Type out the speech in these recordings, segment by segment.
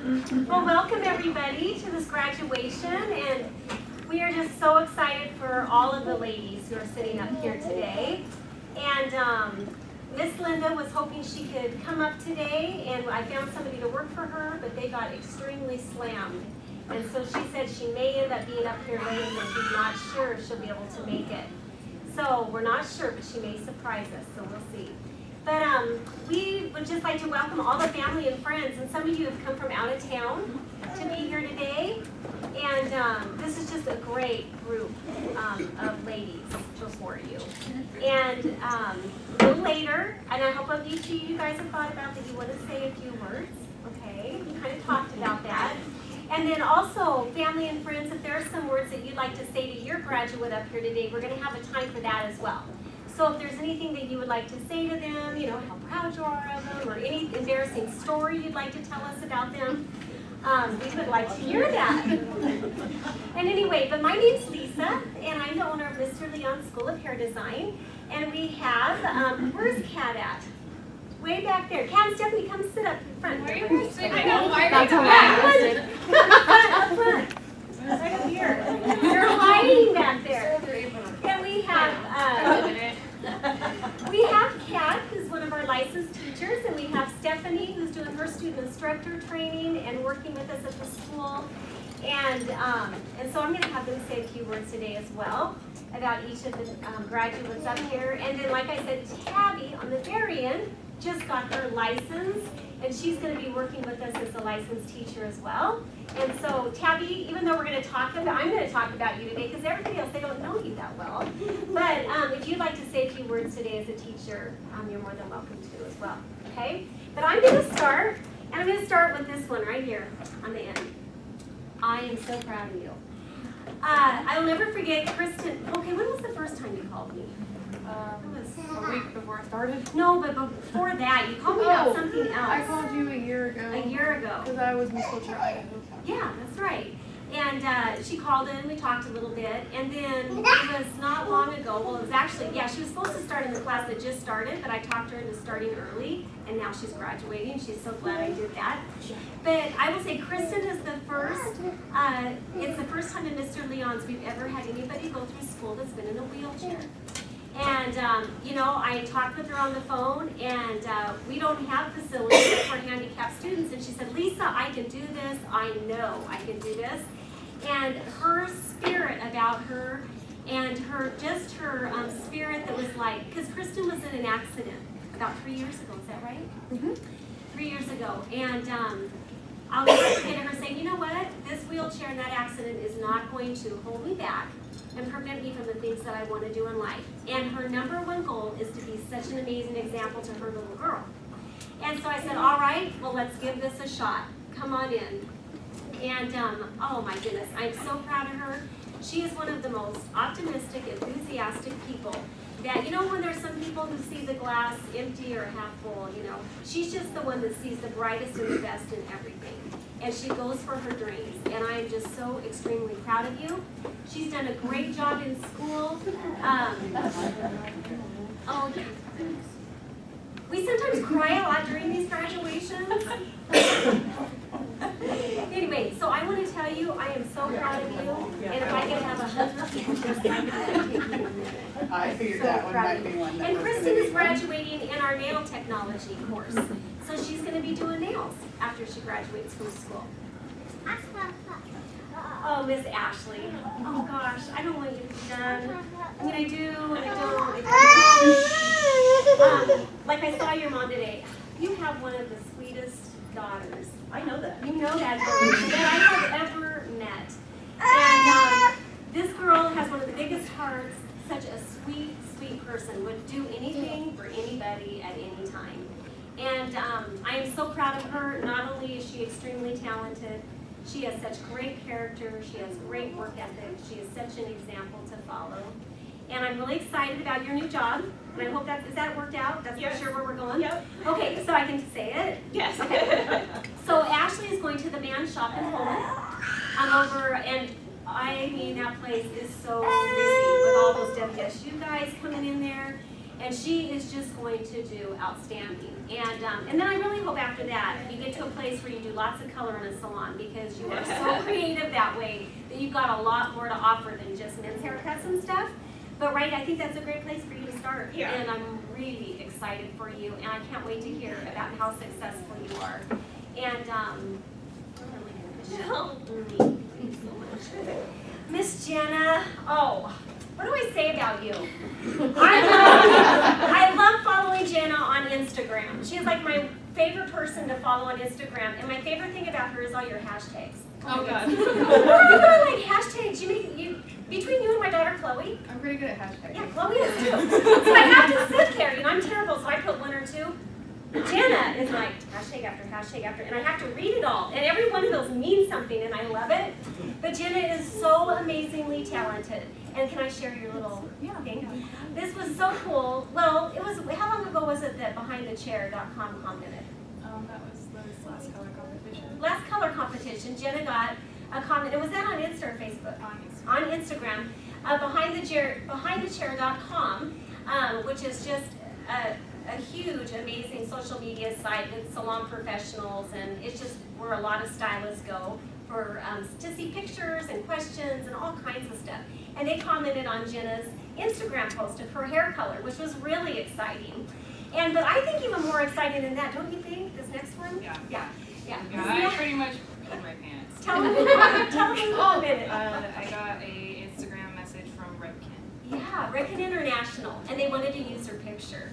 Well, welcome everybody to this graduation, and we are just so excited for all of the ladies who are sitting up here today. And Miss Linda was hoping she could come up today, and I found somebody to work for her, but they got extremely slammed. And so she said she may end up being up here late, and she's not sure if she'll be able to make it. So we're not sure, but she may surprise us, so we'll see. But we would just like to welcome all the family and friends, and some of you have come from out of town to be here today. And this is just a great group of ladies before you. And a little later, and I hope each of you guys have thought about that you want to say a few words, okay? We kind of talked about that. And then also, family and friends, if there are some words that you'd like to say to your graduate up here today, we're going to have a time for that as well. So if there's anything that you would like to say to them, you know, how proud you are of them, or any embarrassing story you'd like to tell us about them, we would like to hear that. And anyway, but my name's Lisa, and I'm the owner of Mr. Leon's School of Hair Design. And we have, where's Kat at? Way back there. Kat and Stephanie, come sit up in front. Where are you guys sitting? I know, why are you up front. Right up here. You're hiding back there. And we have Kat, who's one of our licensed teachers, and we have Stephanie, who's doing her student instructor training and working with us at the school. And so I'm going to have them say a few words today as well about each of the graduates up here. And then, like I said, Tabby on the very end just got her license, and she's going to be working with us as a licensed teacher as well. And so, Tabby, even though I'm going to talk about you today, because everybody else, they don't know you that well. But if you'd like to say a few words today as a teacher, you're more than welcome to as well, okay? But I'm going to start, and I'm going to start with this one right here on the end. I am so proud of you. I'll never forget Kristin. Okay, when was the first time you called me? A week before I started. No, but before that, you called me about something else. I called you a year ago. A year ago. Because I was Miss Culture. Yeah, that's right. And she called in, we talked a little bit, and then it was not long ago, well it was actually, yeah, she was supposed to start in the class that just started, but I talked her into starting early, and now she's graduating. She's so glad I did that. But I will say Kristin is the first, it's the first time in Mr. Leon's we've ever had anybody go through school that's been in a wheelchair. And, you know, I talked with her on the phone, and we don't have facilities for handicapped students. And she said, Lisa, I can do this. I know I can do this. And her spirit about her, and her spirit that was like, because Kristin was in an accident about 3 years ago. Is that right? Mm-hmm. 3 years ago. And I'll never forget her saying, you know what? This wheelchair and that accident is not going to hold me back and prevent me from the things that I want to do in life. And her number one goal is to be such an amazing example to her little girl. And so I said, all right, well, let's give this a shot. Come on in. And oh my goodness, I'm so proud of her. She is one of the most optimistic, enthusiastic people that, you know, when there's some people who see the glass empty or half full, you know, she's just the one that sees the brightest and the best in everything. And she goes for her dreams. And I am just so extremely proud of you. She's done a great job in school. Oh, yeah. We sometimes cry a lot during these graduations. Anyway, so I want to tell you, I am so proud of you. And if I could have 100 people just like that, I figured that one might be one that and was Kristin gonna is be graduating in our nail technology course. So she's going to be doing nails after she graduates from school. Oh, Miss Ashley. Oh gosh, I don't want you to be done. I mean, I do, and I don't. Like I saw your mom today. You have one of the sweetest daughters. I know that. You know that I have ever met. And this girl has one of the biggest hearts. Such a sweet, sweet person. Would do anything for anybody at any time. And I am so proud of her. Not only is she extremely talented, she has such great character, she has great work ethic, she is such an example to follow. And I'm really excited about your new job, and I hope is that worked out? That's for sure where we're going? Yep. Okay, so I can say it? Yes. Okay. So Ashley is going to the band shop in Poland. I'm over, and I mean, that place is so busy with all those WSU guys coming in there. And she is just going to do outstanding. And then I really hope after that you get to a place where you do lots of color in a salon, because you are so creative that way that you've got a lot more to offer than just men's haircuts and stuff. But right, I think that's a great place for you to start. Yeah. And I'm really excited for you, and I can't wait to hear about how successful you are. And thank you so much. Miss Jana, oh, what do I say about you? I love following Jana on Instagram. She's like my favorite person to follow on Instagram, and my favorite thing about her is all your hashtags. Oh God. I like hashtags. Between you and my daughter Chloe. I'm pretty good at hashtags. Yeah, Chloe is too. So I have to sit there. I'm terrible, so I put one or two. Jana is like hashtag after, and I have to read it all. And every one of those means something, and I love it. But Jana is so amazingly talented. And can I share your little thing? This was so cool. Well, it was, how long ago was it that BehindTheChair.com commented? That was this last color competition. Last color competition, Jana got a comment. Was that on Insta or Facebook? On Instagram. BehindTheChair.com, which is just a huge, amazing social media site with salon professionals, and it's just where a lot of stylists go for to see pictures and questions and all kinds of stuff. And they commented on Jana's Instagram post of her hair color, which was really exciting. But I think even more exciting than that, don't you think? This next one? Yeah, Yeah. I pretty much peed my pants. Tell me a minute. I got a Instagram message from Redken. Yeah, Redken International, and they wanted to use her picture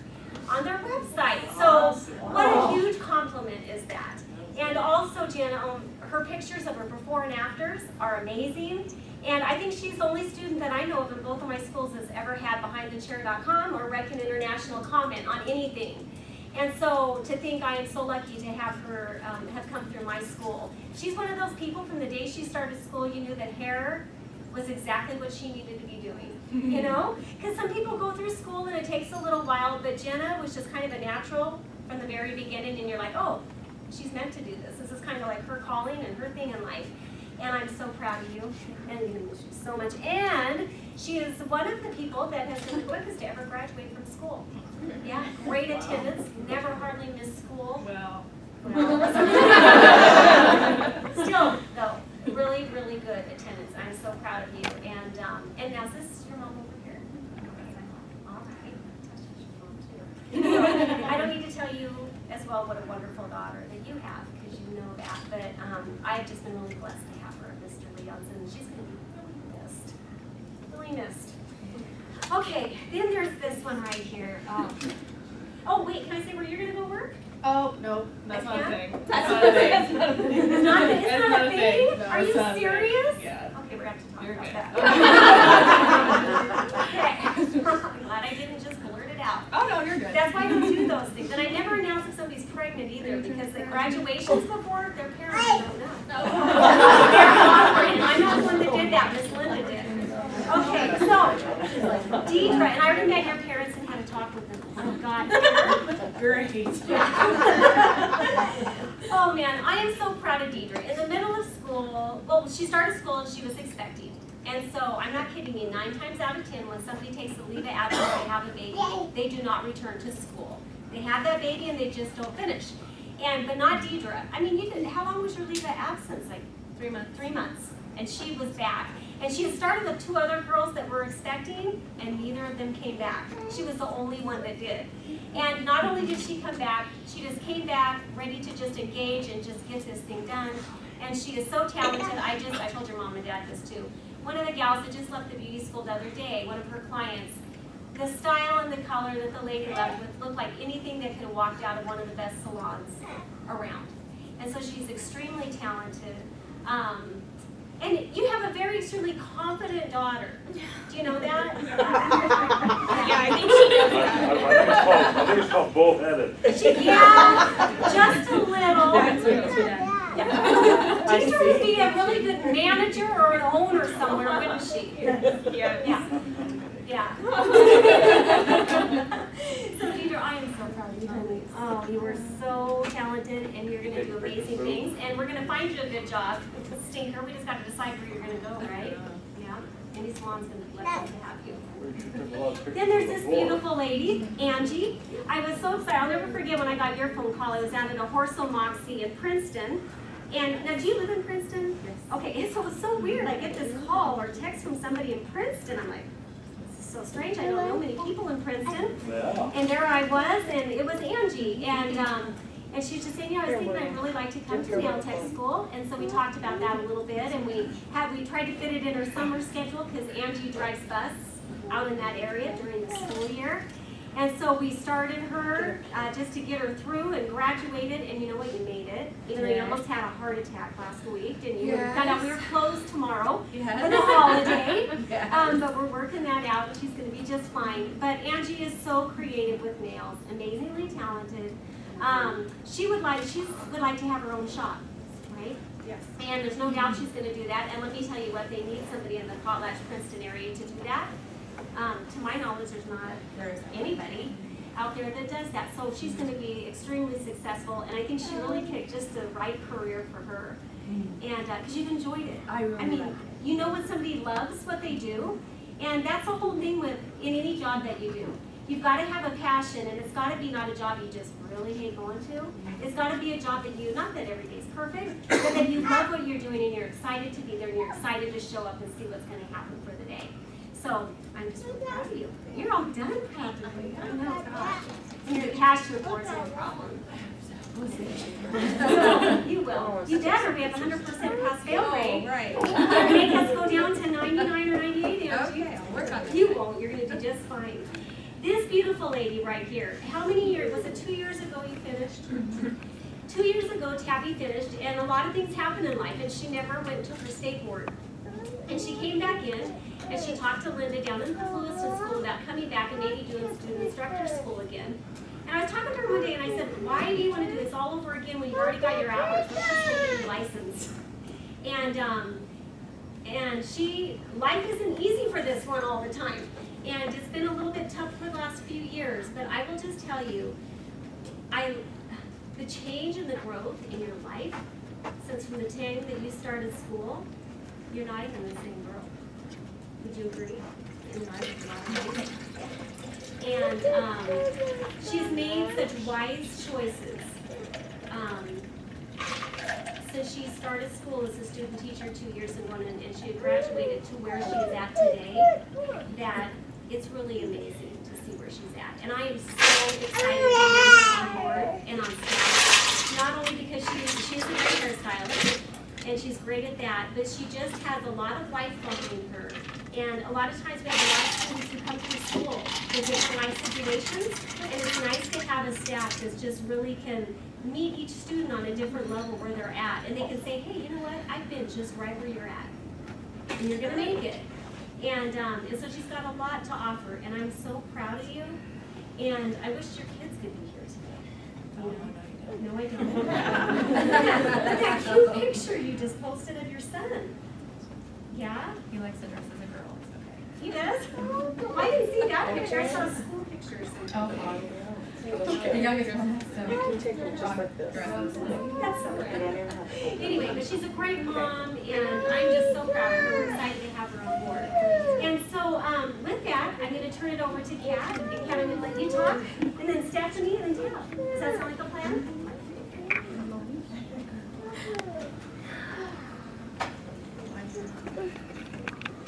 on their website. So what a huge compliment is that. And also, Jana, her pictures of her before and afters are amazing. And I think she's the only student that I know of in both of my schools that's ever had BehindTheChair.com or Redken International comment on anything. And so to think I am so lucky to have her have come through my school. She's one of those people from the day she started school, you knew that hair was exactly what she needed to be doing, you know? Because some people go through school and it takes a little while, but Jana was just kind of a natural from the very beginning, and you're like, oh, she's meant to do this. This is kind of like her calling and her thing in life. And I'm so proud of you, and I'm going to miss you so much. And she is one of the people that has been the quickest to ever graduate from school. Yeah, great attendance, never hardly missed school. Well, Still, though, really, really good attendance. I'm so proud of you. And now, is this your mom over here? All right. I don't need to tell you as well what a wonderful daughter that you have, because you know that. But I've just been really blessed to have her, Mr. Leonson, and she's going to be really missed. Really missed. Okay, then there's this one right here. Oh, wait, can I say where you're going to go work? Oh, no, that's I not a can't? thing. That's not a thing. It's not a thing? That's not a thing. No, Are it's you not a thing. serious? Yeah. Okay, we're going to have to talk You're about good. that. Okay. I'm glad I didn't just blurt it out. Oh, no, you're good. That's why I don't do those things. And I never announce if somebody's pregnant either, because the graduations before, their parents don't know. They're offering. I'm not the one that did that. Miss Linda did. Okay, so Deidre, and I already met your parents and had a talk with them. Oh God. Great. Oh man, I am so proud of Deidre. In the middle of school, well, she started school and she was expecting. And so, I'm not kidding you, 9 times out of 10, when somebody takes a leave of absence, they have a baby, they do not return to school. They have that baby and they just don't finish. But not Deidre. I mean, how long was your leave of absence? Like 3 months. 3 months. And she was back. And she had started with 2 other girls that were expecting, and neither of them came back. She was the only one that did. And not only did she come back, she just came back ready to just engage and just get this thing done. And she is so talented. I told your mom and dad this too. One of the gals that just left the beauty school the other day, one of her clients, the style and the color that the lady left with looked like anything that could have walked out of one of the best salons around. And so she's extremely talented. And you have a very extremely confident daughter. Do you know that? yeah, I think she knows that. I think it's called bullheaded. Yeah, just a little. Deidre would be a really good manager or an owner somewhere, wouldn't she? Yeah. Yeah. So Deidre, I am so proud of you, honey. Oh, you were so talented, and you're going to do amazing things, and we're going to find you a good job. Stinker, we just got to decide where you're going to go, right? Yeah. Andy's mom's going to let them have you. She took a lot of pictures Then there's of the this floor. beautiful lady, Angie. I was so excited. I'll never forget when I got your phone call. I was out at a Horso Moxie in Princeton. And now, do you live in Princeton? Yes. Okay, and so it was so weird. I get this call or text from somebody in Princeton. I'm like, this is so strange. I don't know many people in Princeton. Yeah. And there I was, and it was Angie. And she was just saying, I was thinking I'd really like to come to nail tech school. And so we talked about that a little bit, and we tried to fit it in her summer schedule because Angie drives bus out in that area during the school year. And so we started her just to get her through and graduated, and you know what, you made it. Even though you almost had a heart attack last week, and you found out we were closed tomorrow for the holiday. But we're working that out, and she's going to be just fine. But Angie is so creative with nails, amazingly talented. She would like to have her own shop, right? Yes. And there's no doubt she's going to do that. And let me tell you what, they need somebody in the Potlatch, Princeton area to do that. To my knowledge, there's anybody out there that does that. So she's going to be extremely successful, and I think she really picked just the right career for her. And because you've enjoyed it. I mean, you know when somebody loves what they do, and that's the whole thing in any job that you do. You've got to have a passion, and it's got to be not a job you just really hate going to. It's got to be a job that not that every day's perfect, but that you love what you're doing, and you're excited to be there, and you're excited to show up and see what's going to happen for the day. So I'm just really proud of you. You're all done practically. I know, gosh. And your cash report's no problem. You will. You better. We have 100% pass-fail rate. Right. Make us go down to 99 or 98, Angie. Okay, I'll work on that. You won't. You're going to do just fine. This beautiful lady right here. How many years? Was it 2 years ago you finished? 2 years ago, Tabby finished, and a lot of things happen in life, and she never went to her state board. And she came back in, and she talked to Linda down in the Lewiston school about coming back and maybe doing student instructor school again. And I was talking to her one day, and I said, why do you want to do this all over again when you've already got your hours? Let's just go get your license. And life isn't easy for this one all the time. And it's been a little bit tough for the last few years, but I will just tell you, the change and the growth in your life, since from the time that you started school, you're not even the same girl. Would you agree? And she's made such wise choices. Since she started school as a student teacher 2 years ago, and she had graduated to where she is at today, that it's really amazing to see where she's at. And I am so excited to have her on board and on staff. Not only because she's a great hairstylist, and she's great at that, but she just has a lot of life love in her. And a lot of times we have a lot of students who come through school with different life situations, and it's nice to have a staff that just really can meet each student on a different level where they're at. And they can say, hey, you know what, I've been just right where you're at, and you're gonna make it. And so she's got a lot to offer, and I'm so proud of you. And I wish your kids could be here today. You know? No, I don't. Look at that cute picture you just posted of your son. Yeah? He likes to dress as a girl, it's okay. He does? Oh, I didn't see that picture. I saw school pictures. The youngest one has That's so random. Anyway, but she's a great mom, and I'm just so proud of her. We're excited to have her on board. And so with that, I'm going to turn it over to Kat. And Kat, I'm going to let you talk, and then Stephanie, and then Dale. Does that sound like a plan?